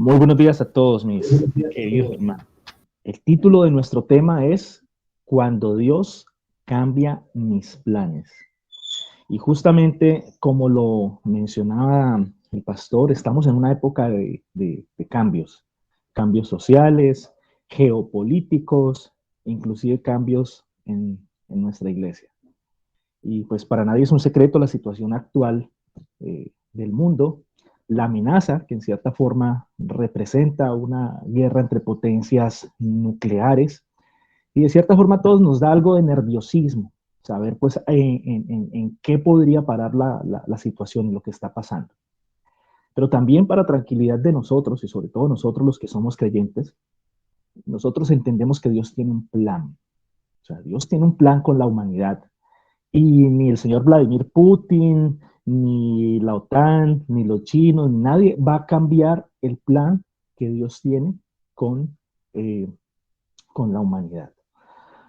Muy buenos días a todos mis queridos hermanos. El título de nuestro tema es Cuando Dios cambia mis planes. Y justamente como lo mencionaba el pastor, estamos en una época de cambios, cambios sociales, geopolíticos, inclusive cambios en nuestra iglesia. Y pues para nadie es un secreto la situación actual del mundo, la amenaza que en cierta forma representa una guerra entre potencias nucleares, y de cierta forma a todos nos da algo de nerviosismo, saber pues en qué podría parar la situación y lo que está pasando. Pero también para tranquilidad de nosotros, y sobre todo nosotros los que somos creyentes, nosotros entendemos que Dios tiene un plan. O sea, Dios tiene un plan con la humanidad. Y ni el señor Vladimir Putin, ni la OTAN, ni los chinos, ni nadie va a cambiar el plan que Dios tiene con, eh, con la humanidad.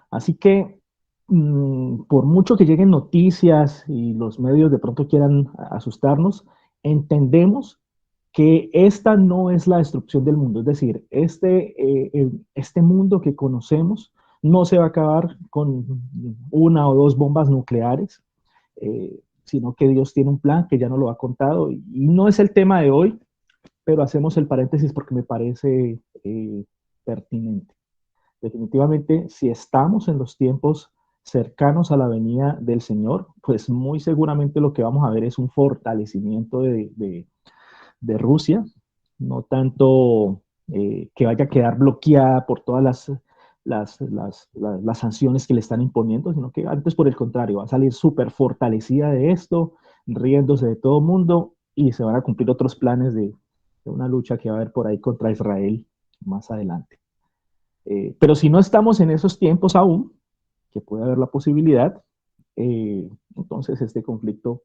Así que, por mucho que lleguen noticias y los medios de pronto quieran asustarnos, entendemos que esta no es la destrucción del mundo. Es decir, este mundo que conocemos no se va a acabar con una o dos bombas nucleares, sino que Dios tiene un plan que ya nos lo ha contado. Y no es el tema de hoy, pero hacemos el paréntesis porque me parece pertinente. Definitivamente, si estamos en los tiempos cercanos a la venida del Señor, pues muy seguramente lo que vamos a ver es un fortalecimiento de Rusia, no tanto que vaya a quedar bloqueada por todas las sanciones que le están imponiendo, sino que antes por el contrario, va a salir súper fortalecida de esto, riéndose de todo el mundo, y se van a cumplir otros planes de una lucha que va a haber por ahí contra Israel más adelante. Pero si no estamos en esos tiempos aún, que puede haber la posibilidad, entonces este conflicto,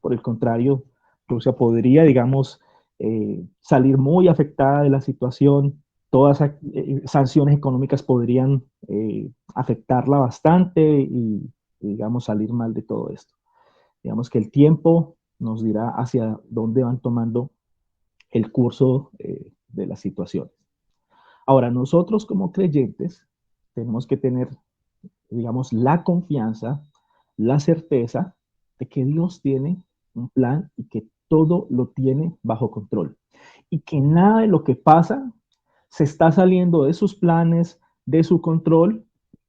por el contrario, Rusia podría, digamos, salir muy afectada de la situación. Todas sanciones económicas podrían afectarla bastante y, digamos, salir mal de todo esto. Digamos que el tiempo nos dirá hacia dónde van tomando el curso de las situaciones. Ahora, nosotros como creyentes tenemos que tener, digamos, la confianza, la certeza de que Dios tiene un plan y que todo lo tiene bajo control. Y que nada de lo que pasa se está saliendo de sus planes, de su control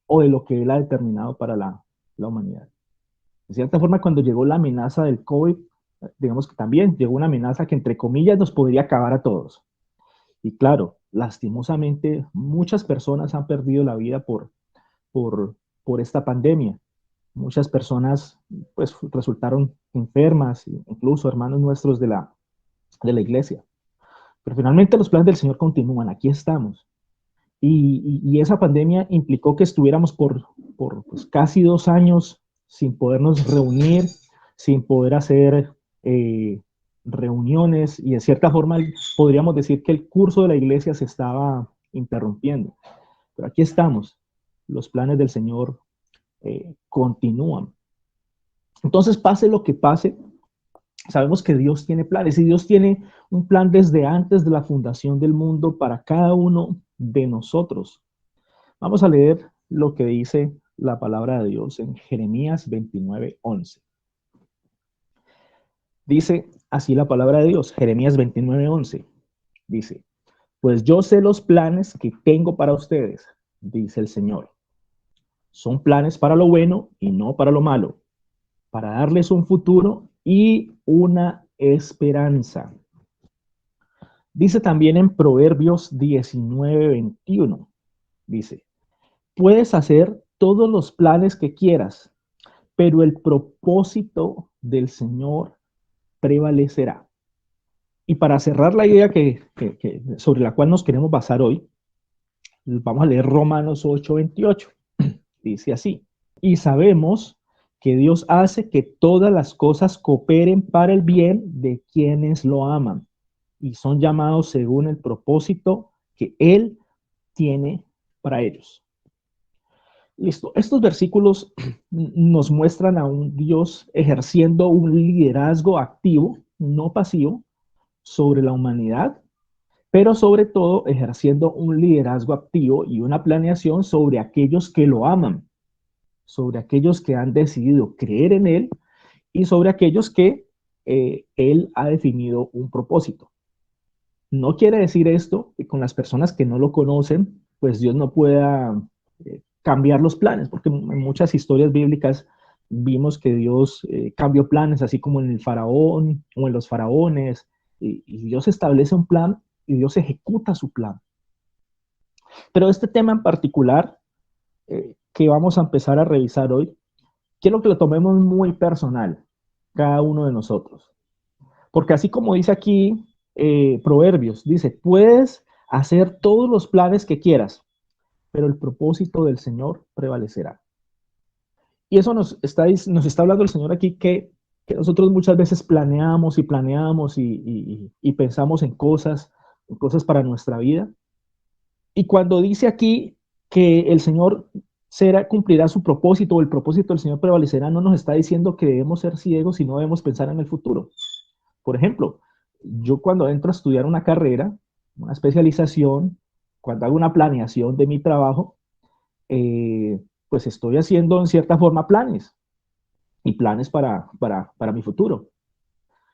o de lo que Él ha determinado para la humanidad. De cierta forma, cuando llegó la amenaza del COVID, digamos que también llegó una amenaza que entre comillas nos podría acabar a todos. Y claro, lastimosamente muchas personas han perdido la vida por, por esta pandemia. Muchas personas pues resultaron enfermas, incluso hermanos nuestros de la iglesia. Pero finalmente los planes del Señor continúan, aquí estamos. Y esa pandemia implicó que estuviéramos por pues, casi 2 años sin podernos reunir, sin poder hacer reuniones, y de cierta forma podríamos decir que el curso de la iglesia se estaba interrumpiendo. Pero aquí estamos, los planes del Señor continúan. Entonces, pase lo que pase, sabemos que Dios tiene planes, y Dios tiene un plan desde antes de la fundación del mundo para cada uno de nosotros. Vamos a leer lo que dice la palabra de Dios en Jeremías 29:11. Dice así la palabra de Dios, Jeremías 29:11. Dice, pues yo sé los planes que tengo para ustedes, dice el Señor. Son planes para lo bueno y no para lo malo, para darles un futuro y una esperanza. Dice también en Proverbios 19:21, dice, puedes hacer todos los planes que quieras, pero el propósito del Señor prevalecerá. Y para cerrar la idea sobre la cual nos queremos basar hoy, vamos a leer Romanos 8:28. Dice así, y sabemos que Dios hace que todas las cosas cooperen para el bien de quienes lo aman y son llamados según el propósito que Él tiene para ellos. Listo. Estos versículos nos muestran a un Dios ejerciendo un liderazgo activo, no pasivo, sobre la humanidad, pero sobre todo ejerciendo un liderazgo activo y una planeación sobre aquellos que lo aman, sobre aquellos que han decidido creer en Él y sobre aquellos que Él ha definido un propósito. No quiere decir esto que con las personas que no lo conocen, pues Dios no pueda cambiar los planes, porque en muchas historias bíblicas vimos que Dios cambió planes, así como en el faraón o en los faraones, y Dios establece un plan y Dios ejecuta su plan. Pero este tema en particular que vamos a empezar a revisar hoy, quiero que lo tomemos muy personal, cada uno de nosotros. Porque así como dice aquí Proverbios, dice, puedes hacer todos los planes que quieras, pero el propósito del Señor prevalecerá. Y eso nos está hablando el Señor aquí que nosotros muchas veces planeamos y planeamos y pensamos en cosas para nuestra vida. Y cuando dice aquí que el Señor cumplirá su propósito o el propósito del Señor prevalecerá, no nos está diciendo que debemos ser ciegos y no debemos pensar en el futuro. Por ejemplo, yo cuando entro a estudiar una carrera, una especialización, cuando hago una planeación de mi trabajo, pues estoy haciendo en cierta forma planes y planes para mi futuro.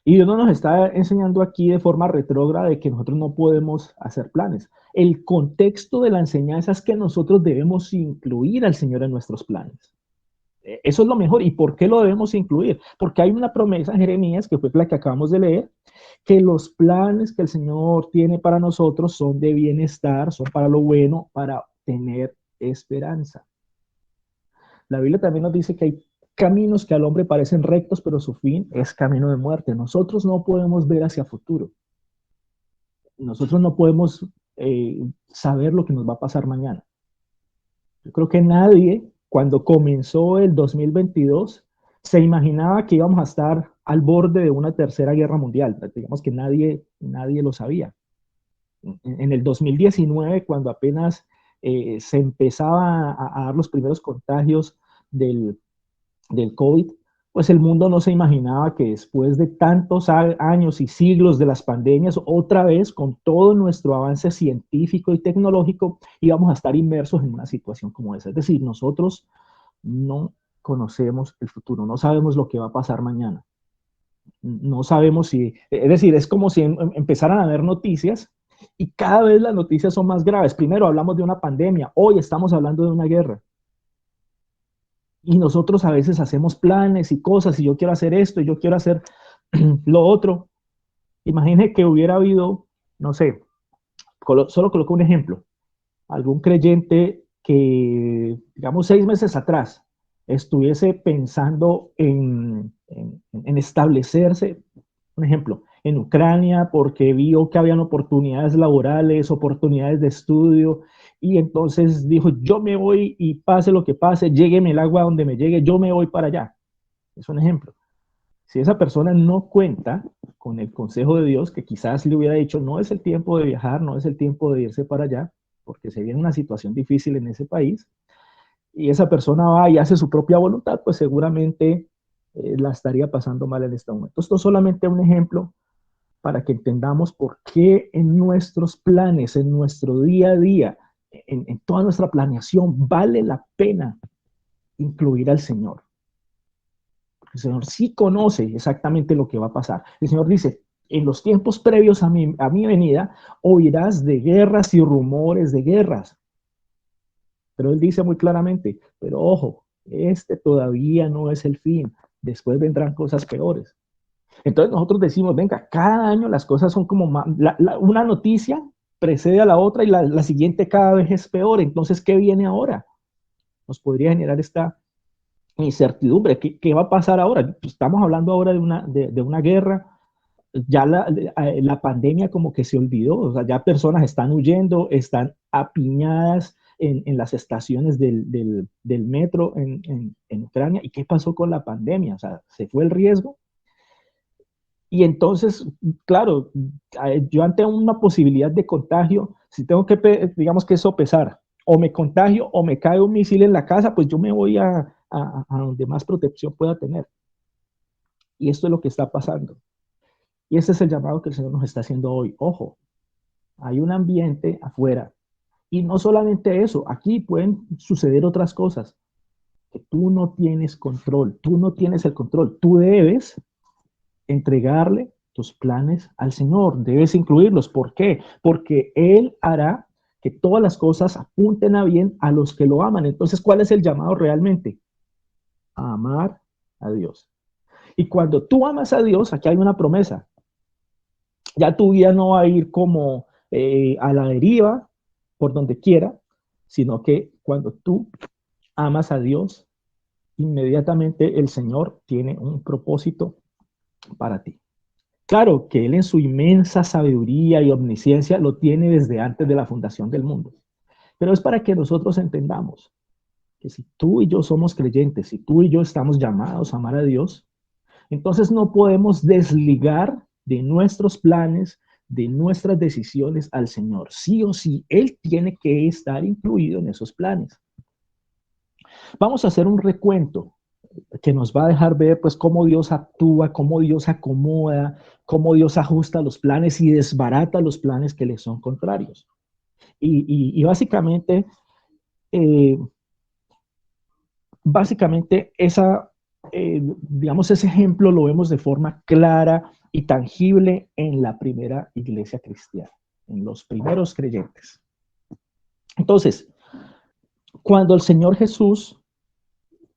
Y Dios no nos está enseñando aquí de forma retrógrada de que nosotros no podemos hacer planes. El contexto de la enseñanza es que nosotros debemos incluir al Señor en nuestros planes. Eso es lo mejor. ¿Y por qué lo debemos incluir? Porque hay una promesa en Jeremías, que fue la que acabamos de leer, que los planes que el Señor tiene para nosotros son de bienestar, son para lo bueno, para tener esperanza. La Biblia también nos dice que hay caminos que al hombre parecen rectos, pero su fin es camino de muerte. Nosotros no podemos ver hacia futuro. Nosotros no podemos saber lo que nos va a pasar mañana. Yo creo que nadie, cuando comenzó el 2022, se imaginaba que íbamos a estar al borde de una tercera guerra mundial. Digamos que nadie lo sabía. En el 2019, cuando apenas se empezaba a dar los primeros contagios del COVID, pues el mundo no se imaginaba que después de tantos años y siglos de las pandemias, otra vez con todo nuestro avance científico y tecnológico, íbamos a estar inmersos en una situación como esa. Es decir, nosotros no conocemos el futuro, no sabemos lo que va a pasar mañana. No sabemos si, es decir, es como si empezaran a haber noticias y cada vez las noticias son más graves. Primero hablamos de una pandemia, hoy estamos hablando de una guerra. Y nosotros a veces hacemos planes y cosas, y yo quiero hacer esto, y yo quiero hacer lo otro. Imagine que hubiera habido, no sé, solo coloco un ejemplo, algún creyente que, digamos, 6 meses atrás estuviese pensando en establecerse, un ejemplo, en Ucrania porque vio que habían oportunidades laborales, oportunidades de estudio, y entonces dijo, yo me voy y pase lo que pase, llégueme el agua donde me llegue, yo me voy para allá. Es un ejemplo. Si esa persona no cuenta con el consejo de Dios, que quizás le hubiera dicho, no es el tiempo de viajar, no es el tiempo de irse para allá, porque se viene una situación difícil en ese país, y esa persona va y hace su propia voluntad, pues seguramente la estaría pasando mal en este momento. Esto es solamente un ejemplo para que entendamos por qué en nuestros planes, en nuestro día a día, en toda nuestra planeación, vale la pena incluir al Señor. El Señor sí conoce exactamente lo que va a pasar. El Señor dice, en los tiempos previos a mi venida, oirás de guerras y rumores de guerras. Pero Él dice muy claramente, pero ojo, este todavía no es el fin. Después vendrán cosas peores. Entonces nosotros decimos, venga, cada año las cosas son como una noticia precede a la otra y la siguiente cada vez es peor. Entonces, ¿qué viene ahora? Nos podría generar esta incertidumbre. ¿Qué va a pasar ahora? Pues estamos hablando ahora de una guerra. Ya la pandemia como que se olvidó. O sea, ya personas están huyendo, están apiñadas en las estaciones del metro en Ucrania. ¿Y qué pasó con la pandemia? O sea, ¿se fue el riesgo? Y entonces, claro, yo ante una posibilidad de contagio, si tengo que, digamos que sopesar, o me contagio o me cae un misil en la casa, pues yo me voy a donde más protección pueda tener. Y esto es lo que está pasando. Y este es el llamado que el Señor nos está haciendo hoy. Ojo, hay un ambiente afuera. Y no solamente eso, aquí pueden suceder otras cosas, que tú no tienes control, tú no tienes el control, tú debes entregarle tus planes al Señor, debes incluirlos. ¿Por qué? Porque Él hará que todas las cosas apunten a bien a los que lo aman. Entonces, ¿cuál es el llamado realmente? A amar a Dios. Y cuando tú amas a Dios, aquí hay una promesa. Ya tu vida no va a ir como a la deriva, por donde quiera, sino que cuando tú amas a Dios, inmediatamente el Señor tiene un propósito para ti. Claro que Él en su inmensa sabiduría y omnisciencia lo tiene desde antes de la fundación del mundo, pero es para que nosotros entendamos que si tú y yo somos creyentes, si tú y yo estamos llamados a amar a Dios, entonces no podemos desligar de nuestros planes, de nuestras decisiones al Señor. Sí o sí, Él tiene que estar incluido en esos planes. Vamos a hacer un recuento que nos va a dejar ver pues cómo Dios actúa, cómo Dios acomoda, cómo Dios ajusta los planes y desbarata los planes que le son contrarios. Y eh, básicamente digamos, ese ejemplo lo vemos de forma clara y tangible en la primera iglesia cristiana, en los primeros creyentes. Entonces, cuando el Señor Jesús,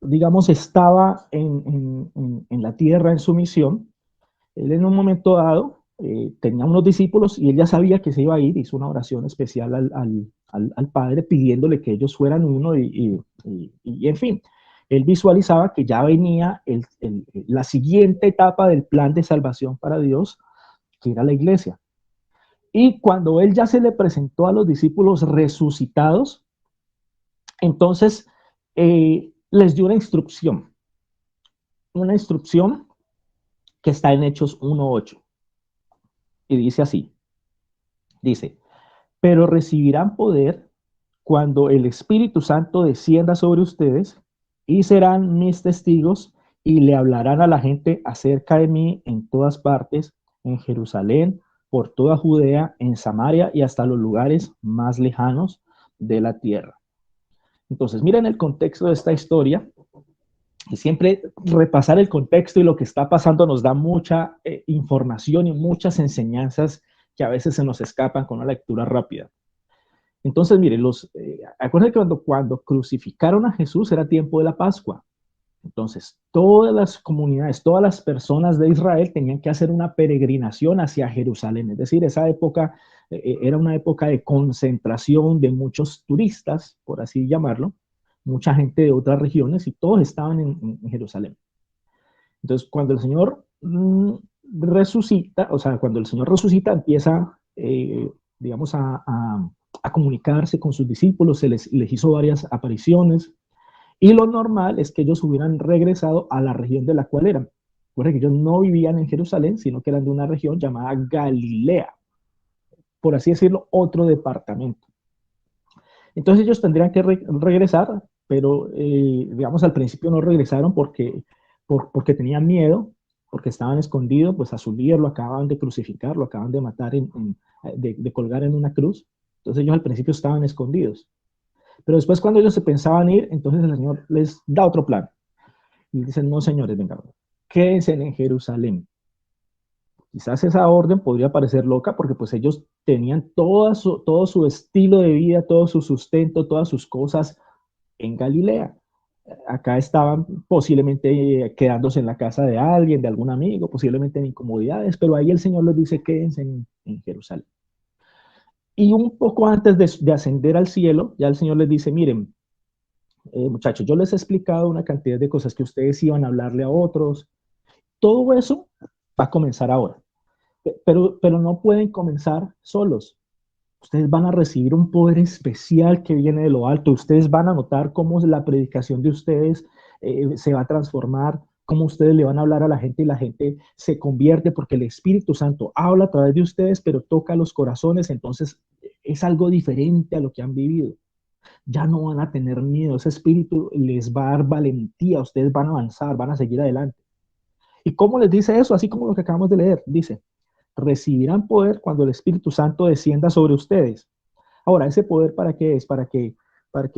digamos, estaba en la tierra en su misión, él en un momento dado tenía unos discípulos y él ya sabía que se iba a ir, hizo una oración especial al Padre pidiéndole que ellos fueran uno y en fin, él visualizaba que ya venía la siguiente etapa del plan de salvación para Dios, que era la iglesia. Y cuando él ya se le presentó a los discípulos resucitados, entonces les dio una instrucción que está en Hechos 1:8. Y dice así, dice, pero recibirán poder cuando el Espíritu Santo descienda sobre ustedes y serán mis testigos y le hablarán a la gente acerca de mí en todas partes, en Jerusalén, por toda Judea, en Samaria y hasta los lugares más lejanos de la tierra. Entonces, miren el contexto de esta historia. Y siempre repasar el contexto y lo que está pasando nos da mucha información y muchas enseñanzas que a veces se nos escapan con una lectura rápida. Entonces, mire, acuérdense que cuando crucificaron a Jesús era tiempo de la Pascua. Entonces, todas las comunidades, todas las personas de Israel tenían que hacer una peregrinación hacia Jerusalén. Es decir, esa época era una época de concentración de muchos turistas, por así llamarlo, mucha gente de otras regiones y todos estaban en Jerusalén. Entonces, cuando el Señor resucita, o sea, cuando el Señor resucita, empieza, digamos, a comunicarse con sus discípulos, les hizo varias apariciones, y lo normal es que ellos hubieran regresado a la región de la cual eran. Porque ellos no vivían en Jerusalén, sino que eran de una región llamada Galilea, por así decirlo, otro departamento. Entonces ellos tendrían que regresar, pero digamos al principio no regresaron porque tenían miedo, porque estaban escondidos, pues a su líder lo acaban de crucificar, lo acaban de matar, de colgar en una cruz. Entonces ellos al principio estaban escondidos. Pero después cuando ellos se pensaban ir, entonces el Señor les da otro plan. Y dicen, no señores, venga, quédense en Jerusalén. Quizás esa orden podría parecer loca porque pues ellos tenían todo su estilo de vida, todo su sustento, todas sus cosas en Galilea. Acá estaban posiblemente quedándose en la casa de alguien, de algún amigo, posiblemente en incomodidades, pero ahí el Señor les dice, quédense en Jerusalén. Y un poco antes de ascender al cielo, ya el Señor les dice, miren, muchachos, yo les he explicado una cantidad de cosas que ustedes iban a hablarle a otros. Todo eso va a comenzar ahora. Pero no pueden comenzar solos. Ustedes van a recibir un poder especial que viene de lo alto. Ustedes van a notar cómo la predicación de ustedes se va a transformar, cómo ustedes le van a hablar a la gente y la gente se convierte porque el Espíritu Santo habla a través de ustedes, pero toca los corazones. Entonces es algo diferente a lo que han vivido. Ya no van a tener miedo. Ese Espíritu les va a dar valentía. Ustedes van a avanzar, van a seguir adelante. ¿Y cómo les dice eso? Así como lo que acabamos de leer. Dice, recibirán poder cuando el Espíritu Santo descienda sobre ustedes. Ahora, ¿ese poder para qué es? Para que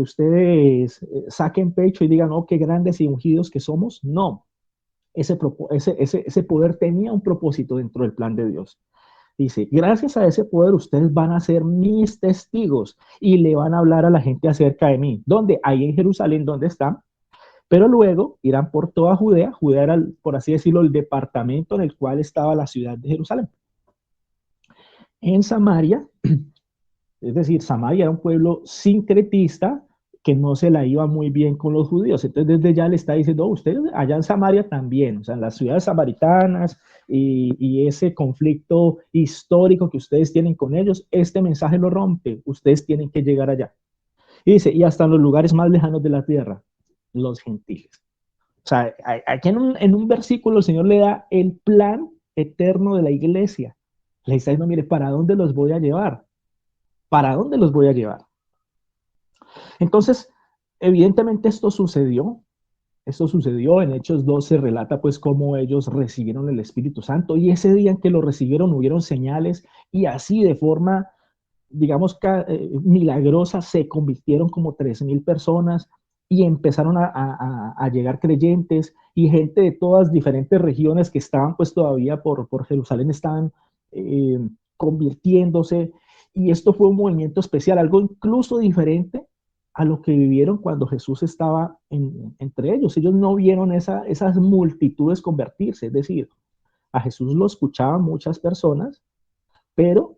ustedes saquen pecho y digan, oh, qué grandes y ungidos que somos. No, ese poder tenía un propósito dentro del plan de Dios. Dice, gracias a ese poder ustedes van a ser mis testigos y le van a hablar a la gente acerca de mí. ¿Dónde? Ahí en Jerusalén, ¿dónde están? Pero luego irán por toda Judea. Judea era, por así decirlo, el departamento en el cual estaba la ciudad de Jerusalén. En Samaria, es decir, Samaria era un pueblo sincretista que no se la iba muy bien con los judíos. Entonces desde ya le está diciendo, oh, ustedes allá en Samaria también, o sea, en las ciudades samaritanas y ese conflicto histórico que ustedes tienen con ellos, este mensaje lo rompe, ustedes tienen que llegar allá. Y dice, y hasta en los lugares más lejanos de la tierra, los gentiles. O sea, aquí en un versículo el Señor le da el plan eterno de la iglesia. Le está diciendo, mire, ¿para dónde los voy a llevar? ¿Para dónde los voy a llevar? Entonces, evidentemente esto sucedió, en Hechos 2 se relata pues cómo ellos recibieron el Espíritu Santo y ese día en que lo recibieron hubieron señales y así de forma, digamos, milagrosa se convirtieron como 3,000 personas y empezaron a llegar creyentes y gente de todas diferentes regiones que estaban pues todavía por Jerusalén estaban eh, convirtiéndose y esto fue un movimiento especial, algo incluso diferente a lo que vivieron cuando Jesús estaba entre ellos. Ellos no vieron esas multitudes convertirse, es decir, a Jesús lo escuchaban muchas personas, pero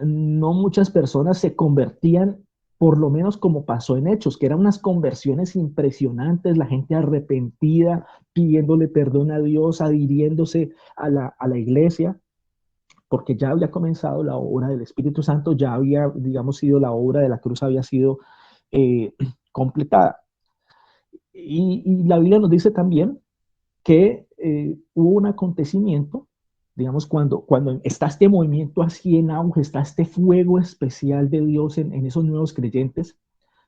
no muchas personas se convertían, por lo menos como pasó en Hechos, que eran unas conversiones impresionantes, la gente arrepentida, pidiéndole perdón a Dios, adhiriéndose a la iglesia, porque ya había comenzado la obra del Espíritu Santo, ya había, digamos, sido la obra de la cruz, había sido eh, completada. Y la Biblia nos dice también que hubo un acontecimiento, digamos, cuando está este movimiento así en auge, está este fuego especial de Dios en esos nuevos creyentes,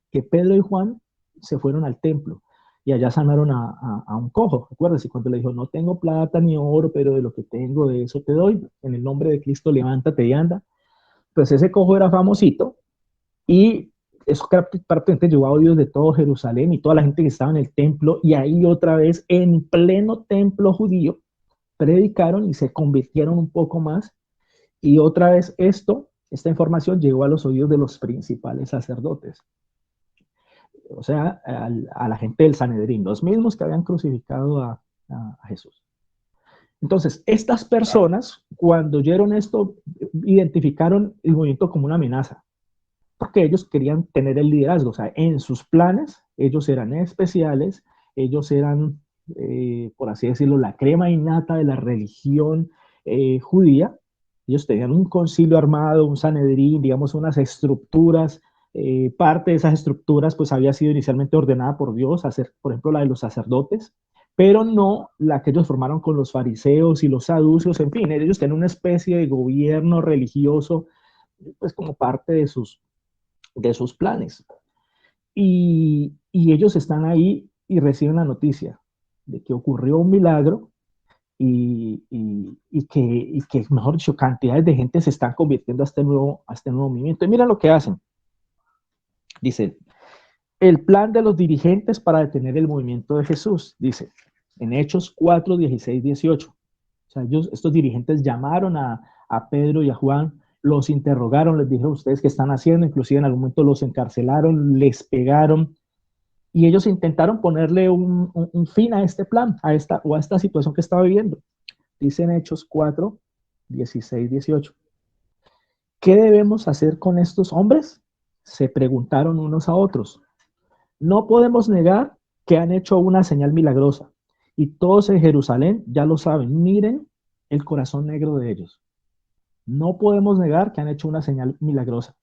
que Pedro y Juan se fueron al templo y allá sanaron a un cojo. Recuerdas, y cuando le dijo, no tengo plata ni oro, pero de lo que tengo, de eso te doy. En el nombre de Cristo, levántate y anda. Pues ese cojo era famosito y eso prácticamente llevó a oídos de todo Jerusalén y toda la gente que estaba en el templo, y ahí otra vez en pleno templo judío predicaron y se convirtieron un poco más, y otra vez esta información llegó a los oídos de los principales sacerdotes, o sea, a la gente del Sanedrín, los mismos que habían crucificado a Jesús. Entonces, estas personas, cuando oyeron esto, identificaron el movimiento como una amenaza, porque ellos querían tener el liderazgo, o sea, en sus planes, ellos eran especiales, ellos eran, por así decirlo, la crema innata de la religión judía. Ellos tenían un concilio armado, un Sanedrín, digamos, unas estructuras. Parte de esas estructuras pues había sido inicialmente ordenada por Dios, hacer, por ejemplo, la de los sacerdotes, pero no la que ellos formaron con los fariseos y los saduceos. En fin, ellos tenían una especie de gobierno religioso pues como parte de sus planes. Y ellos están ahí y reciben la noticia de que ocurrió un milagro y que, mejor dicho, cantidades de gente se están convirtiendo a este nuevo movimiento. Y mira lo que hacen. Dice, el plan de los dirigentes para detener el movimiento de Jesús, dice, en Hechos 4, 16, 18. O sea, estos dirigentes llamaron a Pedro y a Juan, los interrogaron, les dijeron, ¿ustedes qué están haciendo? Inclusive en algún momento los encarcelaron, les pegaron, y ellos intentaron ponerle un fin a este plan, a esta situación que estaba viviendo. Dice en Hechos 4, 16, 18. ¿Qué debemos hacer con estos hombres? Se preguntaron unos a otros. No podemos negar que han hecho una señal milagrosa, y todos en Jerusalén ya lo saben. Miren el corazón negro de ellos. No podemos negar que han hecho una señal milagrosa.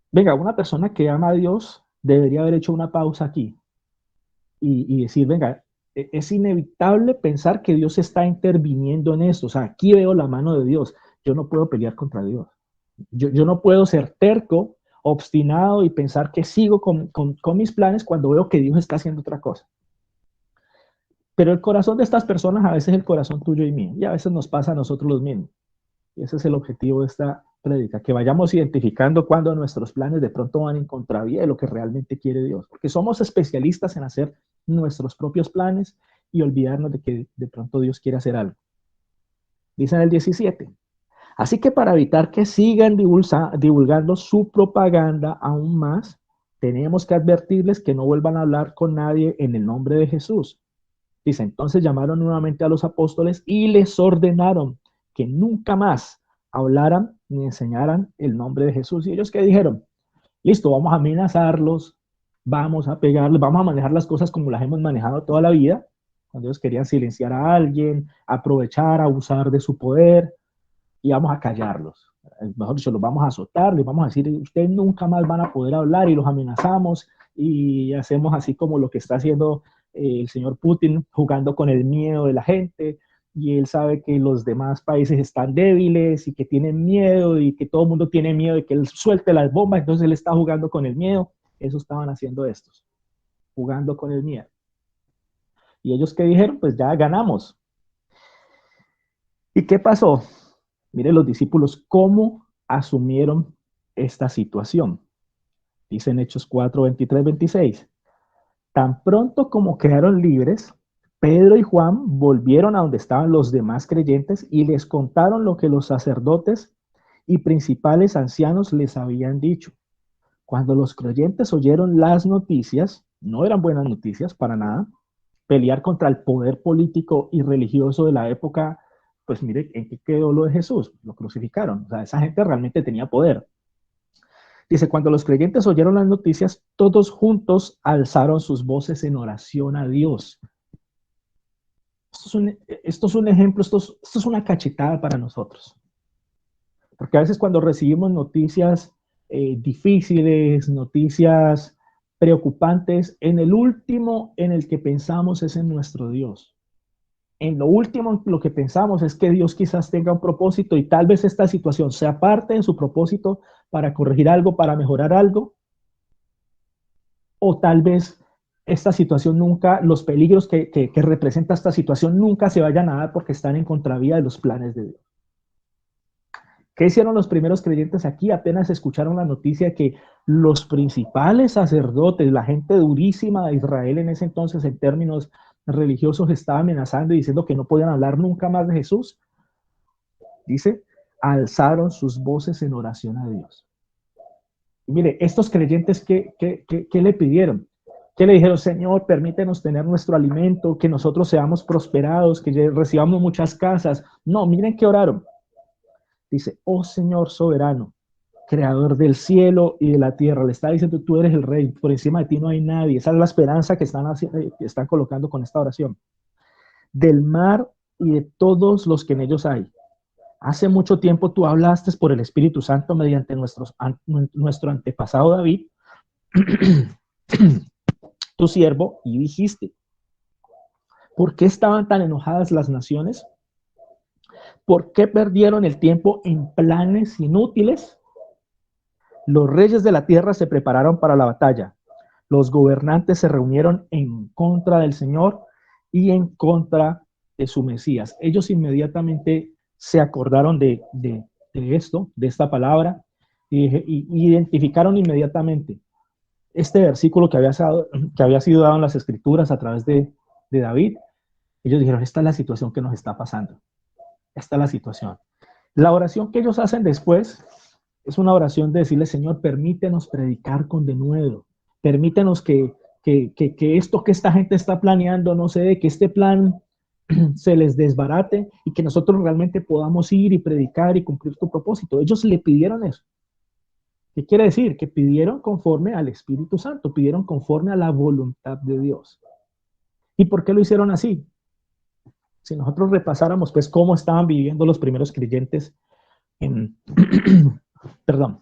Venga, una persona que ama a Dios debería haber hecho una pausa aquí y decir, venga, es inevitable pensar que Dios está interviniendo en esto. O sea, aquí veo la mano de Dios. Yo no puedo pelear contra Dios. Yo no puedo ser terco, obstinado y pensar que sigo con mis planes cuando veo que Dios está haciendo otra cosa. Pero el corazón de estas personas a veces es el corazón tuyo y mío, y a veces nos pasa a nosotros los mismos. Y ese es el objetivo de esta prédica, que vayamos identificando cuando nuestros planes de pronto van en contravía de lo que realmente quiere Dios, porque somos especialistas en hacer nuestros propios planes y olvidarnos de que de pronto Dios quiere hacer algo. Dice en el 17, así que para evitar que sigan divulgando su propaganda aún más, tenemos que advertirles que no vuelvan a hablar con nadie en el nombre de Jesús. Dice, entonces llamaron nuevamente a los apóstoles y les ordenaron que nunca más hablaran ni enseñaran el nombre de Jesús. ¿Y ellos qué dijeron? Listo, vamos a amenazarlos, vamos a pegarles, vamos a manejar las cosas como las hemos manejado toda la vida, cuando ellos querían silenciar a alguien, aprovechar, abusar de su poder, y vamos a callarlos. Mejor dicho, los vamos a azotar, les vamos a decir, ustedes nunca más van a poder hablar, y los amenazamos y hacemos así como lo que está haciendo el señor Putin, jugando con el miedo de la gente, y él sabe que los demás países están débiles y que tienen miedo y que todo el mundo tiene miedo de que él suelte las bombas, entonces él está jugando con el miedo. Eso estaban haciendo estos, jugando con el miedo. Y ellos que dijeron, pues ya ganamos. ¿Y qué pasó? Miren los discípulos cómo asumieron esta situación. Dicen Hechos 4, 23, 26. Tan pronto como quedaron libres, Pedro y Juan volvieron a donde estaban los demás creyentes y les contaron lo que los sacerdotes y principales ancianos les habían dicho. Cuando los creyentes oyeron las noticias, no eran buenas noticias para nada, pelear contra el poder político y religioso de la época, pues mire, ¿en qué quedó lo de Jesús? Lo crucificaron. O sea, esa gente realmente tenía poder. Dice, cuando los creyentes oyeron las noticias, todos juntos alzaron sus voces en oración a Dios. Esto es un ejemplo, esto es una cachetada para nosotros. Porque a veces cuando recibimos noticias difíciles, noticias preocupantes, en el último en el que pensamos es en nuestro Dios. En lo último en lo que pensamos es que Dios quizás tenga un propósito y tal vez esta situación sea parte de su propósito para corregir algo, para mejorar algo, o tal vez esta situación nunca, los peligros que representa esta situación nunca se vayan a dar porque están en contravía de los planes de Dios. ¿Qué hicieron los primeros creyentes aquí? Apenas escucharon la noticia de que los principales sacerdotes, la gente durísima de Israel en ese entonces en términos religiosos, estaba amenazando y diciendo que no podían hablar nunca más de Jesús. Dice, alzaron sus voces en oración a Dios. Y mire, estos creyentes, ¿qué le pidieron? ¿Qué le dijeron? Señor, permítenos tener nuestro alimento, que nosotros seamos prosperados, que recibamos muchas casas. No, miren qué oraron. Dice, oh Señor soberano, creador del cielo y de la tierra. Le está diciendo, tú eres el rey, por encima de ti no hay nadie. Esa es la esperanza que están colocando con esta oración. Del mar y de todos los que en ellos hay. Hace mucho tiempo tú hablaste por el Espíritu Santo mediante nuestro antepasado David, tu siervo, y dijiste, ¿por qué estaban tan enojadas las naciones? ¿Por qué perdieron el tiempo en planes inútiles? Los reyes de la tierra se prepararon para la batalla. Los gobernantes se reunieron en contra del Señor y en contra de su Mesías. Ellos inmediatamente se acordaron de esto, de esta palabra, y identificaron inmediatamente este versículo que había sido dado en las Escrituras a través de David. Ellos dijeron, esta es la situación que nos está pasando. Esta es la situación. La oración que ellos hacen después es una oración de decirle, Señor, permítenos predicar con denuedo. Permítenos que esto que esta gente está planeando no se dé, que este plan se les desbarate y que nosotros realmente podamos ir y predicar y cumplir tu propósito. Ellos le pidieron eso. ¿Qué quiere decir? Que pidieron conforme al Espíritu Santo, pidieron conforme a la voluntad de Dios. ¿Y por qué lo hicieron así? Si nosotros repasáramos, pues, cómo estaban viviendo los primeros creyentes en... Perdón.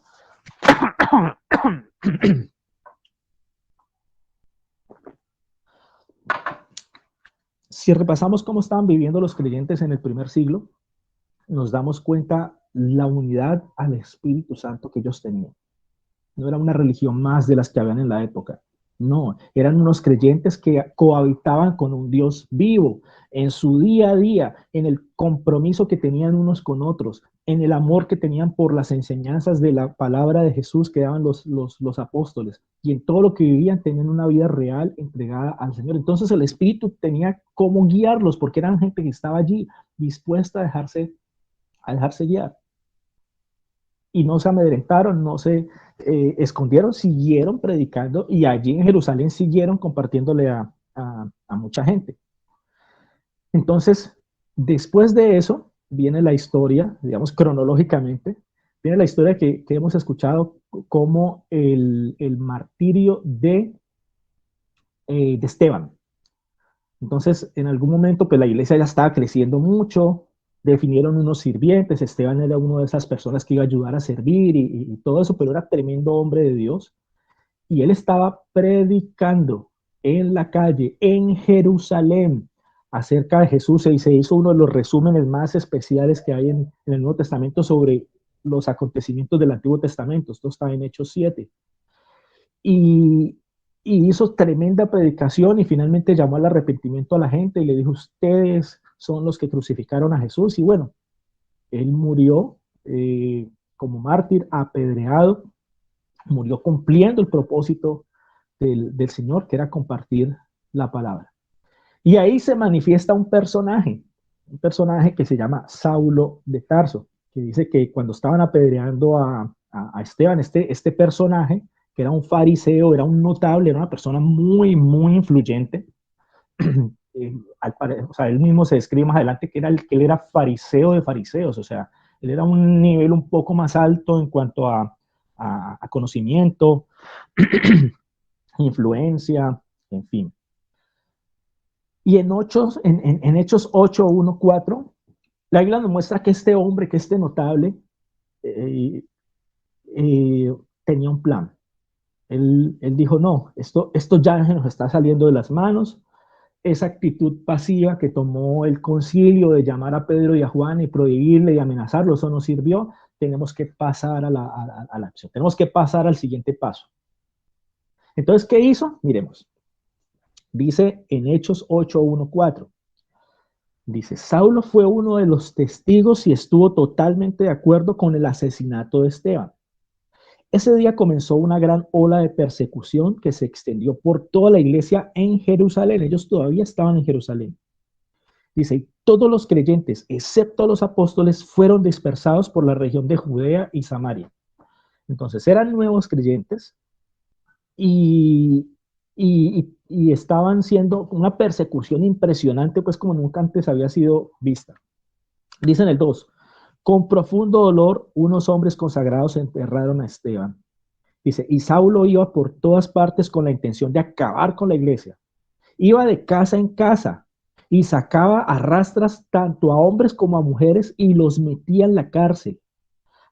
Si repasamos cómo estaban viviendo los creyentes en el primer siglo, nos damos cuenta la unidad al Espíritu Santo que ellos tenían. No era una religión más de las que habían en la época. No, eran unos creyentes que cohabitaban con un Dios vivo en su día a día, en el compromiso que tenían unos con otros. en el amor que tenían por las enseñanzas de la palabra de Jesús que daban los apóstoles, y en todo lo que vivían tenían una vida real entregada al Señor. Entonces el Espíritu tenía cómo guiarlos, porque eran gente que estaba allí dispuesta a dejarse guiar. Y no se amedrentaron, no se escondieron, siguieron predicando, y allí en Jerusalén siguieron compartiéndole a mucha gente. Entonces, después de eso, viene la historia, digamos cronológicamente, viene la historia que hemos escuchado como el martirio de Esteban. Entonces, en algún momento, pues la iglesia ya estaba creciendo mucho, definieron unos sirvientes, Esteban era una de esas personas que iba a ayudar a servir y todo eso, pero era tremendo hombre de Dios, y él estaba predicando en la calle, en Jerusalén, acerca de Jesús, y se hizo uno de los resúmenes más especiales que hay en el Nuevo Testamento sobre los acontecimientos del Antiguo Testamento. Esto está en Hechos 7. Y, y hizo tremenda predicación y finalmente llamó al arrepentimiento a la gente y le dijo, ustedes son los que crucificaron a Jesús. Y bueno, él murió como mártir, apedreado, murió cumpliendo el propósito del Señor, que era compartir la palabra. Y ahí se manifiesta un personaje que se llama Saulo de Tarso, que dice que cuando estaban apedreando a Esteban, este personaje, que era un fariseo, era un notable, era una persona muy, muy influyente, o sea, él mismo se describe más adelante que él era fariseo de fariseos, o sea, él era un nivel un poco más alto en cuanto a conocimiento, influencia, en fin. Y en Hechos 8, 1, 4, la Biblia nos muestra que este hombre, que este notable, eh, tenía un plan. Él dijo, no, esto ya nos está saliendo de las manos. Esa actitud pasiva que tomó el concilio de llamar a Pedro y a Juan y prohibirle y amenazarlo, eso no sirvió. Tenemos que pasar a la acción, tenemos que pasar al siguiente paso. Entonces, ¿qué hizo? Miremos. Dice en Hechos 8, 1, 4. Dice, Saulo fue uno de los testigos y estuvo totalmente de acuerdo con el asesinato de Esteban. Ese día comenzó una gran ola de persecución que se extendió por toda la iglesia en Jerusalén. Ellos todavía estaban en Jerusalén. Dice, todos los creyentes, excepto los apóstoles, fueron dispersados por la región de Judea y Samaria. Entonces eran nuevos creyentes y, y estaban siendo una persecución impresionante, pues como nunca antes había sido vista. Dice en el 2, con profundo dolor, unos hombres consagrados enterraron a Esteban. Dice, y Saulo iba por todas partes con la intención de acabar con la iglesia. Iba de casa en casa y sacaba a rastras tanto a hombres como a mujeres y los metía en la cárcel.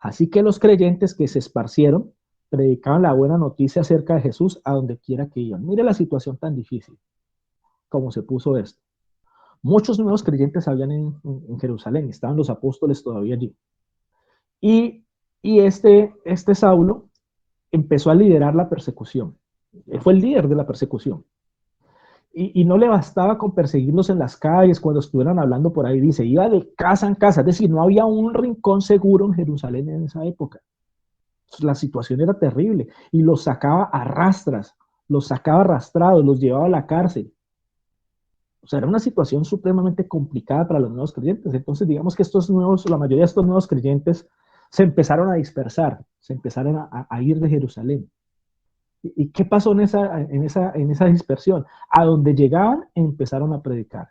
Así que los creyentes que se esparcieron predicaban la buena noticia acerca de Jesús a donde quiera que iban. Mire la situación tan difícil como se puso esto. Muchos nuevos creyentes habían en Jerusalén, estaban los apóstoles todavía allí. Y este Saulo empezó a liderar la persecución. Él fue el líder de la persecución. Y no le bastaba con perseguirlos en las calles cuando estuvieran hablando por ahí, dice, iba de casa en casa, es decir, no había un rincón seguro en Jerusalén en esa época. La situación era terrible y los sacaba a rastras, los sacaba arrastrados, los llevaba a la cárcel. O sea, era una situación supremamente complicada para los nuevos creyentes. Entonces, digamos que la mayoría de estos nuevos creyentes se empezaron a dispersar, se empezaron a ir de Jerusalén. ¿Y qué pasó en esa dispersión? A donde llegaban, empezaron a predicar.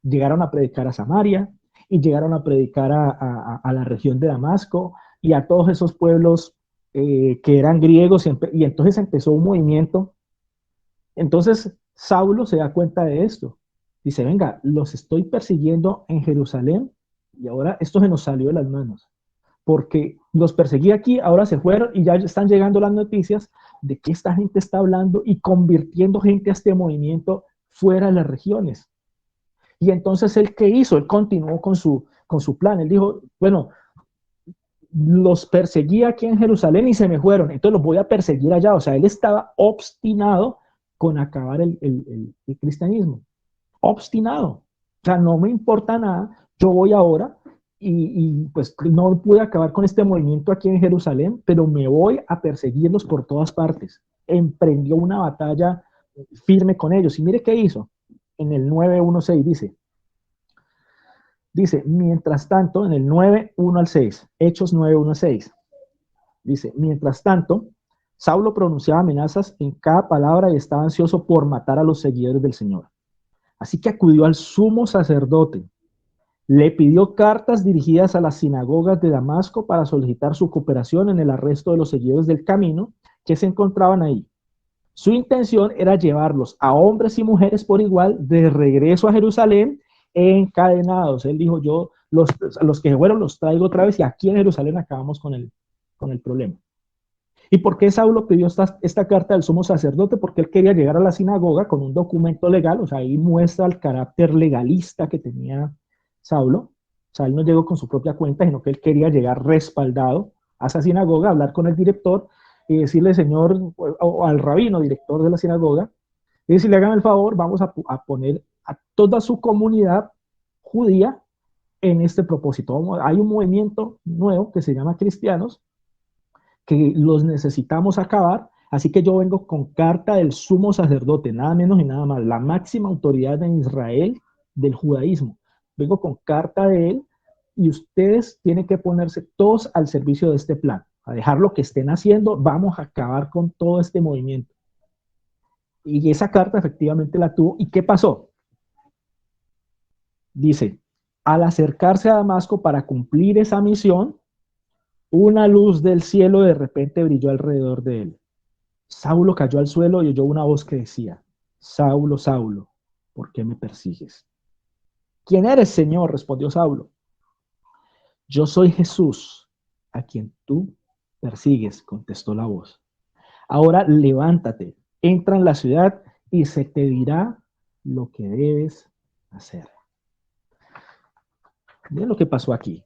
Llegaron a predicar a Samaria y llegaron a predicar a la región de Damasco y a todos esos pueblos que eran griegos, y entonces empezó un movimiento. Entonces Saulo se da cuenta de esto. Dice, venga, los estoy persiguiendo en Jerusalén y ahora esto se nos salió de las manos. Porque los perseguí aquí, ahora se fueron y ya están llegando las noticias de que esta gente está hablando y convirtiendo gente a este movimiento fuera de las regiones. Y entonces, ¿él qué hizo? Él continuó con su plan. Él dijo, bueno, los perseguí aquí en Jerusalén y se me fueron, entonces los voy a perseguir allá. O sea, él estaba obstinado con acabar el cristianismo. Obstinado. O sea, no me importa nada, yo voy ahora pues no pude acabar con este movimiento aquí en Jerusalén, pero me voy a perseguirlos por todas partes. Emprendió una batalla firme con ellos. Y mire qué hizo. En el 9:1-6 dice, mientras tanto, en el 9:1-6, Hechos 9:1-6, dice, mientras tanto, Saulo pronunciaba amenazas en cada palabra y estaba ansioso por matar a los seguidores del Señor. Así que acudió al sumo sacerdote, le pidió cartas dirigidas a las sinagogas de Damasco para solicitar su cooperación en el arresto de los seguidores del camino que se encontraban ahí. Su intención era llevarlos a hombres y mujeres por igual de regreso a Jerusalén encadenados. Él dijo, yo los que fueron los traigo otra vez y aquí en Jerusalén acabamos con el problema. ¿Y por qué Saulo pidió esta carta del sumo sacerdote? Porque él quería llegar a la sinagoga con un documento legal, o sea, ahí muestra el carácter legalista que tenía Saulo. O sea, él no llegó con su propia cuenta, sino que él quería llegar respaldado a esa sinagoga, hablar con el director y decirle, señor, o al rabino, director de la sinagoga, y decirle, hagan el favor, vamos a poner a toda su comunidad judía en este propósito. Hay un movimiento nuevo que se llama cristianos, que los necesitamos acabar, así que yo vengo con carta del sumo sacerdote, nada menos y nada más, la máxima autoridad en Israel del judaísmo. Vengo con carta de él y ustedes tienen que ponerse todos al servicio de este plan, a dejar lo que estén haciendo, vamos a acabar con todo este movimiento. Y esa carta efectivamente la tuvo. ¿Y qué pasó? Dice, al acercarse a Damasco para cumplir esa misión, una luz del cielo de repente brilló alrededor de él. Saulo cayó al suelo y oyó una voz que decía, Saulo, Saulo, ¿por qué me persigues? ¿Quién eres, Señor? Respondió Saulo. Yo soy Jesús, a quien tú persigues, contestó la voz. Ahora levántate, entra en la ciudad y se te dirá lo que debes hacer. Miren lo que pasó aquí.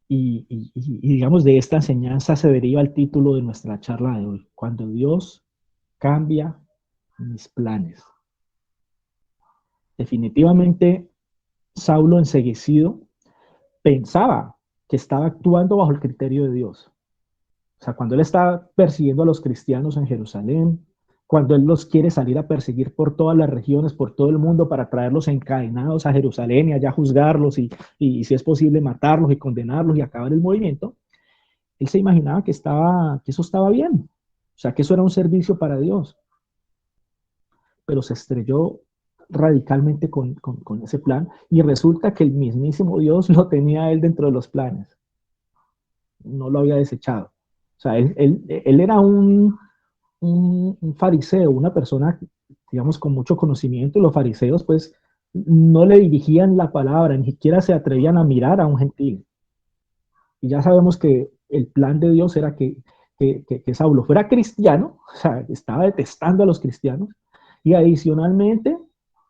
Y digamos, de esta enseñanza se deriva el título de nuestra charla de hoy, cuando Dios cambia mis planes. Definitivamente, Saulo enceguecido pensaba que estaba actuando bajo el criterio de Dios. O sea, cuando él está persiguiendo a los cristianos en Jerusalén, cuando él los quiere salir a perseguir por todas las regiones, por todo el mundo, para traerlos encadenados a Jerusalén y allá juzgarlos y si es posible matarlos y condenarlos y acabar el movimiento, él se imaginaba que eso estaba bien, o sea, que eso era un servicio para Dios, pero se estrelló radicalmente con ese plan y resulta que el mismísimo Dios lo tenía a él dentro de los planes, no lo había desechado. O sea, él era un fariseo, una persona, digamos, con mucho conocimiento, y los fariseos, pues, no le dirigían la palabra, ni siquiera se atrevían a mirar a un gentil. Y ya sabemos que el plan de Dios era que Saulo fuera cristiano, o sea, estaba detestando a los cristianos, y adicionalmente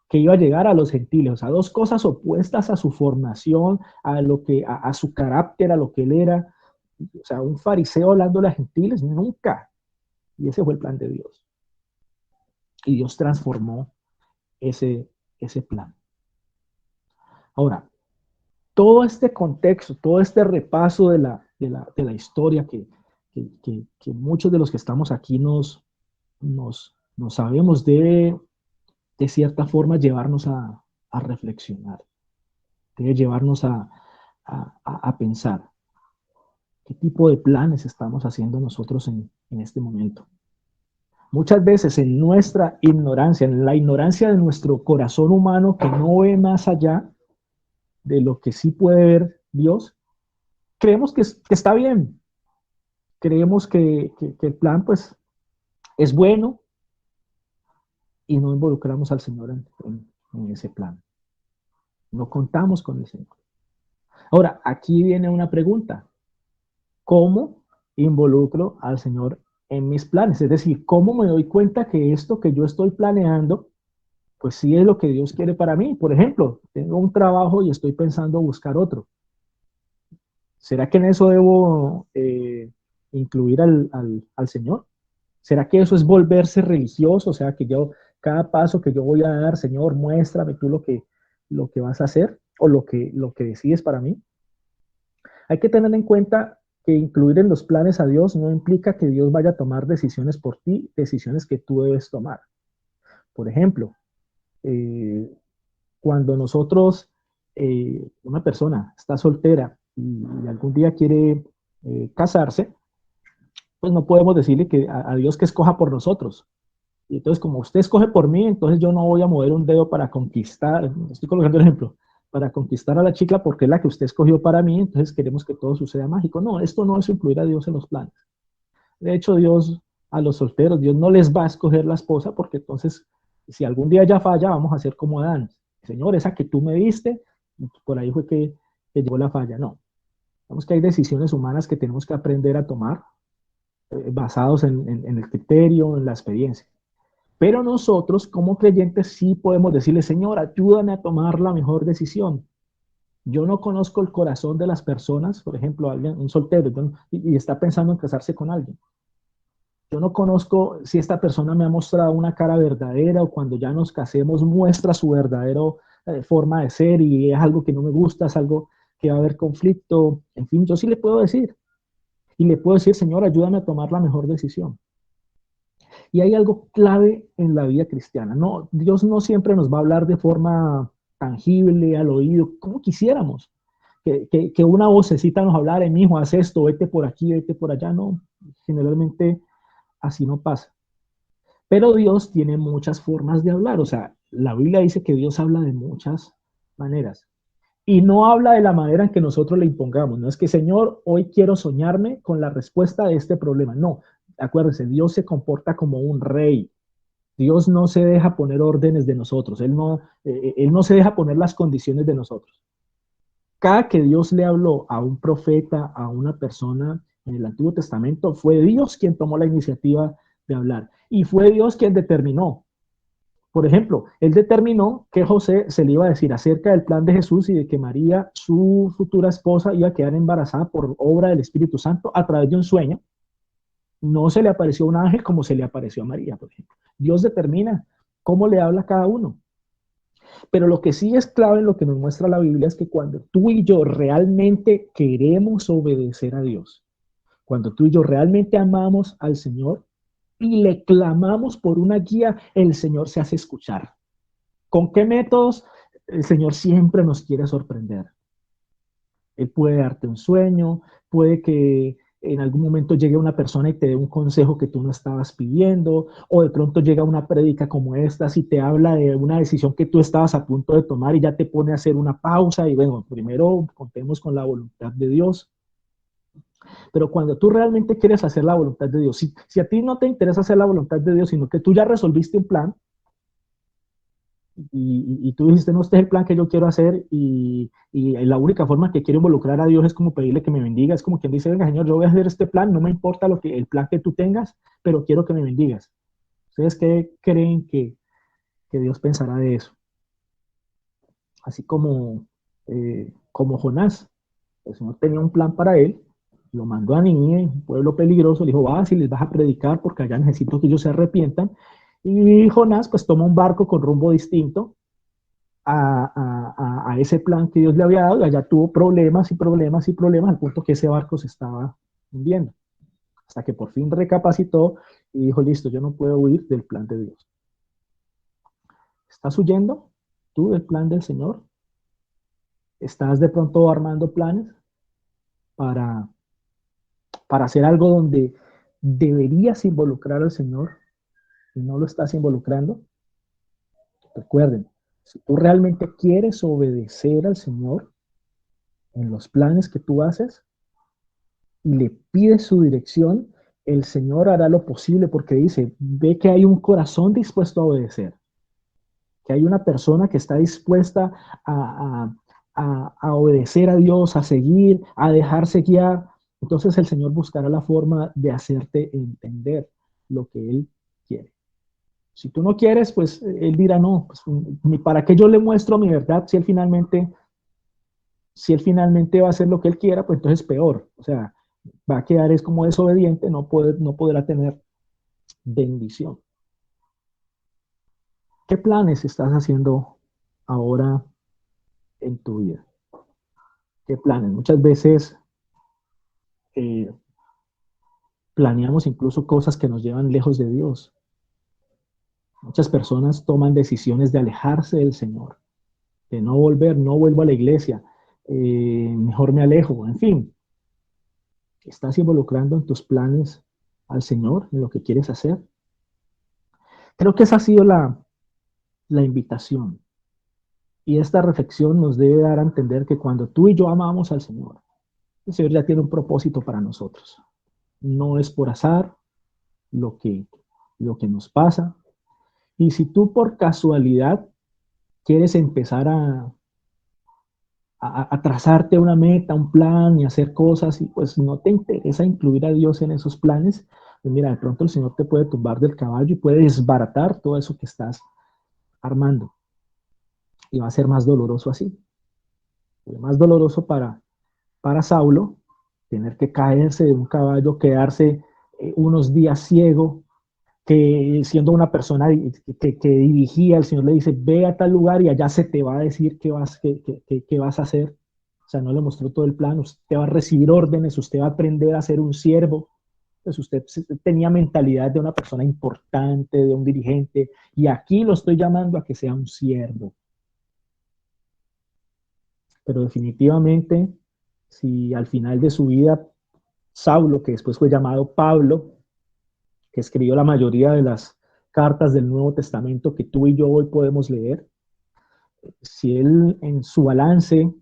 que iba a llegar a los gentiles, o sea, dos cosas opuestas a su formación, a su carácter, a lo que él era. O sea, un fariseo hablando a gentiles, nunca. Y ese fue el plan de Dios. Y Dios transformó ese plan. Ahora, todo este contexto, todo este repaso de la historia que muchos de los que estamos aquí nos sabemos, debe de cierta forma llevarnos a reflexionar, debe llevarnos a pensar qué tipo de planes estamos haciendo nosotros en este momento. Muchas veces en nuestra ignorancia, en la ignorancia de nuestro corazón humano que no ve más allá de lo que sí puede ver Dios, creemos que está bien, creemos que el plan pues es bueno y no involucramos al Señor en ese plan. No contamos con el Señor. Ahora, aquí viene una pregunta. ¿Cómo involucro al Señor en mis planes? Es decir, ¿cómo me doy cuenta que esto que yo estoy planeando pues sí es lo que Dios quiere para mí? Por ejemplo, tengo un trabajo y estoy pensando buscar otro. ¿Será que en eso debo incluir al Señor? ¿Será que eso es volverse religioso? O sea, que yo, cada paso que yo voy a dar, Señor, muéstrame tú lo que vas a hacer. o lo que decides para mí. Hay que tener en cuenta que incluir en los planes a Dios no implica que Dios vaya a tomar decisiones por ti, decisiones que tú debes tomar. Por ejemplo, eh, cuando nosotros, una persona está soltera y algún día quiere casarse, pues no podemos decirle que a Dios que escoja por nosotros. Y entonces, como usted escoge por mí, entonces yo no voy a mover un dedo para conquistar, estoy colocando el ejemplo, para conquistar a la chica porque es la que usted escogió para mí, entonces queremos que todo suceda mágico. No, esto no es incluir a Dios en los planes. De hecho, Dios, a los solteros, Dios no les va a escoger la esposa porque entonces, si algún día ya falla, vamos a hacer como Adán. Señor, esa que tú me diste, por ahí fue que llegó la falla. No, vemos que hay decisiones humanas que tenemos que aprender a tomar basados en el criterio, en la experiencia. Pero nosotros, como creyentes, sí podemos decirle, Señor, ayúdame a tomar la mejor decisión. Yo no conozco el corazón de las personas, por ejemplo, alguien, un soltero, y está pensando en casarse con alguien. Yo no conozco si esta persona me ha mostrado una cara verdadera o cuando ya nos casemos muestra su verdadera forma de ser y es algo que no me gusta, es algo que va a haber conflicto. En fin, yo sí le puedo decir. Y le puedo decir, Señor, ayúdame a tomar la mejor decisión. Y hay algo clave en la vida cristiana. No, Dios no siempre nos va a hablar de forma tangible, al oído, como quisiéramos. Que una vocecita nos hablara, mi hijo, haz esto, vete por aquí, vete por allá. No, generalmente así no pasa. Pero Dios tiene muchas formas de hablar. O sea, la Biblia dice que Dios habla de muchas maneras. Y no habla de la manera en que nosotros le impongamos. No es que, Señor, hoy quiero soñarme con la respuesta de este problema. No, acuérdense, Dios se comporta como un rey. Dios no se deja poner órdenes de nosotros. Él no se deja poner las condiciones de nosotros. Cada que Dios le habló a un profeta, a una persona en el Antiguo Testamento, fue Dios quien tomó la iniciativa de hablar. Y fue Dios quien determinó. Por ejemplo, él determinó que José se le iba a decir acerca del plan de Jesús y de que María, su futura esposa, iba a quedar embarazada por obra del Espíritu Santo a través de un sueño. No se le apareció un ángel como se le apareció a María, por ejemplo. Dios determina cómo le habla a cada uno. Pero lo que sí es clave en lo que nos muestra la Biblia es que cuando tú y yo realmente queremos obedecer a Dios, cuando tú y yo realmente amamos al Señor y le clamamos por una guía, el Señor se hace escuchar. ¿Con qué métodos? El Señor siempre nos quiere sorprender. Él puede darte un sueño, puede que en algún momento llegue una persona y te dé un consejo que tú no estabas pidiendo, o de pronto llega una prédica como esta y te habla de una decisión que tú estabas a punto de tomar y ya te pone a hacer una pausa y bueno, primero contemos con la voluntad de Dios. Pero cuando tú realmente quieres hacer la voluntad de Dios, si a ti no te interesa hacer la voluntad de Dios, sino que tú ya resolviste un plan, y tú dijiste, no, este es el plan que yo quiero hacer y la única forma que quiero involucrar a Dios es como pedirle que me bendiga, es como quien dice, venga Señor, yo voy a hacer este plan, no me importa el plan que tú tengas, pero quiero que me bendigas. ¿Ustedes qué creen que Dios pensará de eso? Así como Jonás, el Señor tenía un plan para él, lo mandó a Nínive, un pueblo peligroso, le dijo, vas y les vas a predicar porque allá necesito que ellos se arrepientan. Y Jonás pues toma un barco con rumbo distinto a ese plan que Dios le había dado, y allá tuvo problemas y problemas y problemas, al punto que ese barco se estaba hundiendo. Hasta que por fin recapacitó y dijo, listo, yo no puedo huir del plan de Dios. ¿Estás huyendo tú del plan del Señor? ¿Estás de pronto armando planes para, para hacer algo donde deberías involucrar al Señor y no lo estás involucrando? Recuerden, si tú realmente quieres obedecer al Señor en los planes que tú haces, y le pides su dirección, el Señor hará lo posible porque dice, ve que hay un corazón dispuesto a obedecer, que hay una persona que está dispuesta a obedecer a Dios, a seguir, a dejarse guiar. Entonces el Señor buscará la forma de hacerte entender lo que Él quiere. Si tú no quieres, pues Él dirá, no, pues, ni para qué yo le muestro mi verdad si él finalmente va a hacer lo que Él quiera, pues entonces peor. O sea, va a quedar es como desobediente, no podrá tener bendición. ¿Qué planes estás haciendo ahora tu vida? ¿Qué planes? Muchas veces planeamos incluso cosas que nos llevan lejos de Dios. Muchas personas toman decisiones de alejarse del Señor, de no volver, no vuelvo a la iglesia, mejor me alejo, en fin. ¿Estás involucrando en tus planes al Señor, en lo que quieres hacer? Creo que esa ha sido la invitación. Y esta reflexión nos debe dar a entender que cuando tú y yo amamos al Señor, el Señor ya tiene un propósito para nosotros. No es por azar lo que nos pasa. Y si tú por casualidad quieres empezar a trazarte una meta, un plan y hacer cosas, y pues no te interesa incluir a Dios en esos planes, pues mira, de pronto el Señor te puede tumbar del caballo y puede desbaratar todo eso que estás armando. Y va a ser más doloroso así. Más doloroso para Saulo tener que caerse de un caballo, quedarse unos días ciego, que siendo una persona que dirigía, el Señor le dice, ve a tal lugar y allá se te va a decir qué vas a hacer. O sea, no le mostró todo el plan, usted va a recibir órdenes, usted va a aprender a ser un siervo. Pues usted tenía mentalidad de una persona importante, de un dirigente, y aquí lo estoy llamando a que sea un siervo. Pero definitivamente, si al final de su vida, Saulo, que después fue llamado Pablo, que escribió la mayoría de las cartas del Nuevo Testamento que tú y yo hoy podemos leer, si él en su balance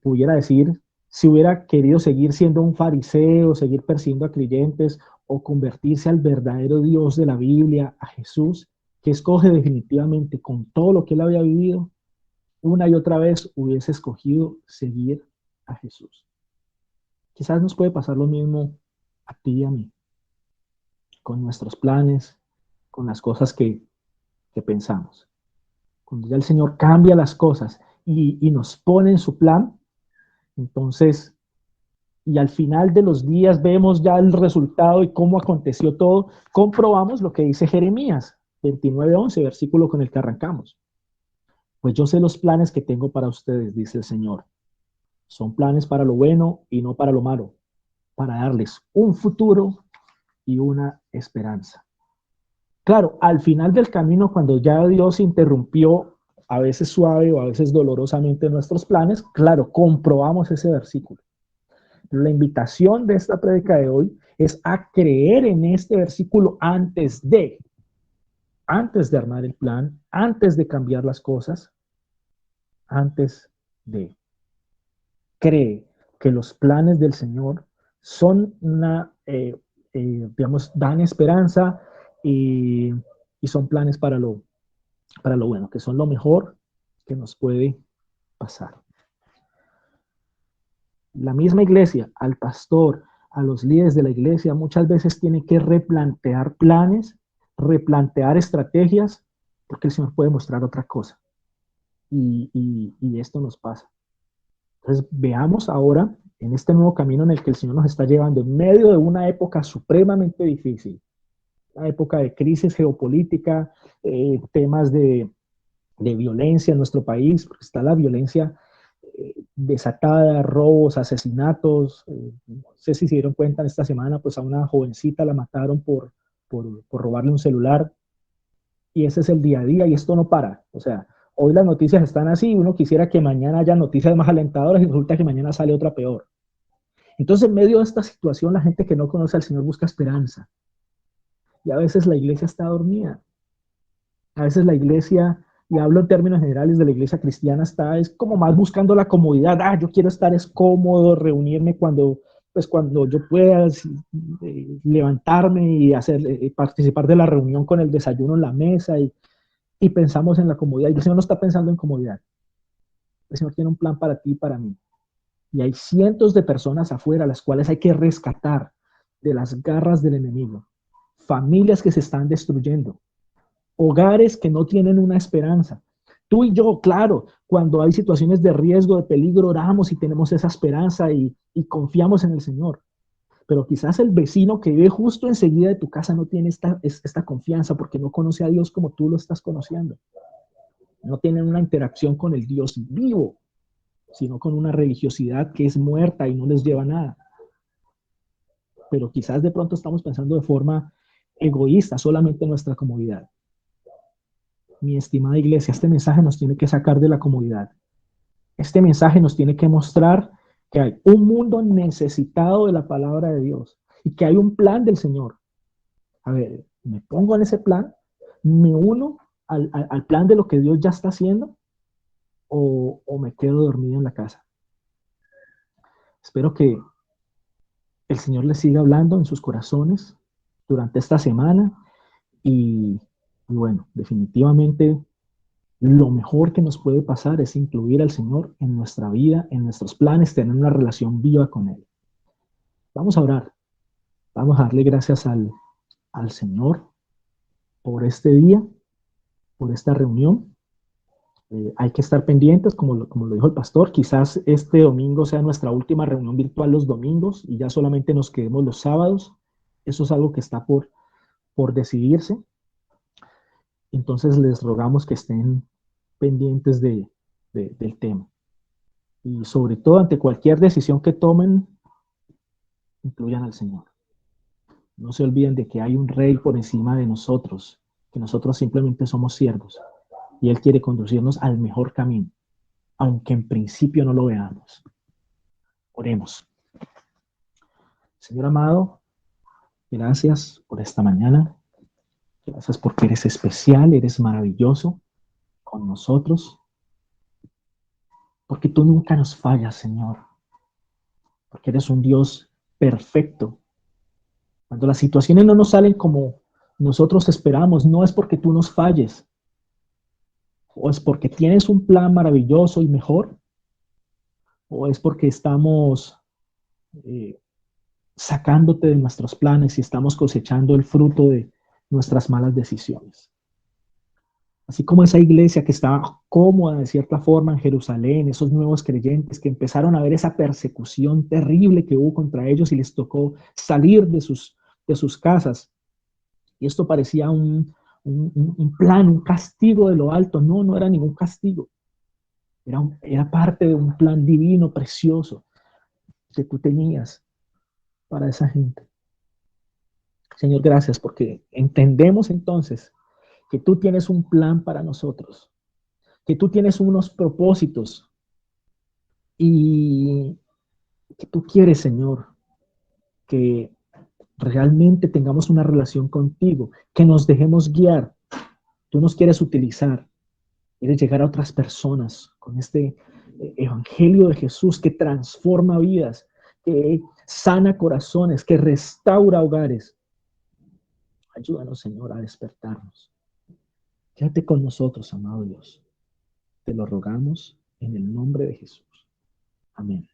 pudiera decir, si hubiera querido seguir siendo un fariseo, seguir persiguiendo a creyentes o convertirse al verdadero Dios de la Biblia, a Jesús, que escoge definitivamente con todo lo que él había vivido, una y otra vez hubiese escogido seguir a Jesús. Quizás nos puede pasar lo mismo a ti y a mí, con nuestros planes, con las cosas que pensamos. Cuando ya el Señor cambia las cosas y nos pone en su plan, entonces, y al final de los días vemos ya el resultado y cómo aconteció todo, comprobamos lo que dice Jeremías 29:11, versículo con el que arrancamos. Pues yo sé los planes que tengo para ustedes, dice el Señor. Son planes para lo bueno y no para lo malo, para darles un futuro y una esperanza. Claro, al final del camino, cuando ya Dios interrumpió, a veces suave o a veces dolorosamente nuestros planes, claro, comprobamos ese versículo. La invitación de esta prédica de hoy es a creer en este versículo antes de armar el plan, antes de cambiar las cosas, antes de. Cree que los planes del Señor son digamos, dan esperanza y, y son planes para lo bueno, que son lo mejor que nos puede pasar. La misma iglesia, al pastor, a los líderes de la iglesia, muchas veces tiene que replantear planes, replantear estrategias, porque el Señor puede mostrar otra cosa. Y esto nos pasa. Entonces, veamos ahora en este nuevo camino en el que el Señor nos está llevando, en medio de una época supremamente difícil, una época de crisis geopolítica, temas de violencia en nuestro país, porque está la violencia desatada, robos, asesinatos. No sé si se dieron cuenta esta semana, pues a una jovencita la mataron por robarle un celular. Y ese es el día a día y esto no para. O sea, hoy las noticias están así, uno quisiera que mañana haya noticias más alentadoras y resulta que mañana sale otra peor. Entonces, en medio de esta situación, la gente que no conoce al Señor busca esperanza. Y a veces la iglesia está dormida. A veces la iglesia, y hablo en términos generales de la iglesia cristiana, es como más buscando la comodidad. Yo quiero estar es cómodo, reunirme cuando yo pueda, levantarme y participar de la reunión con el desayuno en la mesa y pensamos en la comodidad. Y el Señor no está pensando en comodidad. El Señor tiene un plan para ti y para mí. Y hay cientos de personas afuera a las cuales hay que rescatar de las garras del enemigo. Familias que se están destruyendo. Hogares que no tienen una esperanza. Tú y yo, claro, cuando hay situaciones de riesgo, de peligro, oramos y tenemos esa esperanza y confiamos en el Señor. Pero quizás el vecino que vive justo enseguida de tu casa no tiene esta confianza porque no conoce a Dios como tú lo estás conociendo. No tienen una interacción con el Dios vivo sino con una religiosidad que es muerta y no les lleva a nada. Pero quizás de pronto estamos pensando de forma egoísta, solamente en nuestra comodidad. Mi estimada iglesia, este mensaje nos tiene que sacar de la comodidad. Este mensaje nos tiene que mostrar que hay un mundo necesitado de la palabra de Dios y que hay un plan del Señor. A ver, me pongo en ese plan, me uno al plan de lo que Dios ya está haciendo o me quedo dormido en la casa. Espero que el Señor les siga hablando en sus corazones durante esta semana y bueno, definitivamente lo mejor que nos puede pasar es incluir al Señor en nuestra vida, en nuestros planes, tener una relación viva con Él. Vamos a orar, vamos a darle gracias al Señor por este día, por esta reunión. Hay que estar pendientes, como lo dijo el pastor, quizás este domingo sea nuestra última reunión virtual los domingos y ya solamente nos quedemos los sábados. Eso es algo que está por decidirse. Entonces les rogamos que estén pendientes del tema. Y sobre todo, ante cualquier decisión que tomen, incluyan al Señor. No se olviden de que hay un rey por encima de nosotros, que nosotros simplemente somos siervos y Él quiere conducirnos al mejor camino, aunque en principio no lo veamos. Oremos. Señor amado, gracias por esta mañana. Gracias porque eres especial, eres maravilloso con nosotros. Porque tú nunca nos fallas, Señor. Porque eres un Dios perfecto. Cuando las situaciones no nos salen como nosotros esperamos, no es porque tú nos falles, o es porque tienes un plan maravilloso y mejor, o es porque estamos eh, sacándote de nuestros planes y estamos cosechando el fruto de nuestras malas decisiones. Así como esa iglesia que estaba cómoda de cierta forma en Jerusalén, esos nuevos creyentes que empezaron a ver esa persecución terrible que hubo contra ellos y les tocó salir de sus casas. Y esto parecía un plan, un castigo de lo alto. No, no era ningún castigo. Era parte de un plan divino, precioso, que tú tenías para esa gente. Señor, gracias porque entendemos entonces que tú tienes un plan para nosotros, que tú tienes unos propósitos y que tú quieres, Señor, que realmente tengamos una relación contigo, que nos dejemos guiar. Tú nos quieres utilizar, quieres llegar a otras personas con este evangelio de Jesús que transforma vidas, que sana corazones, que restaura hogares. Ayúdanos, Señor, a despertarnos. Quédate con nosotros, amado Dios. Te lo rogamos en el nombre de Jesús. Amén.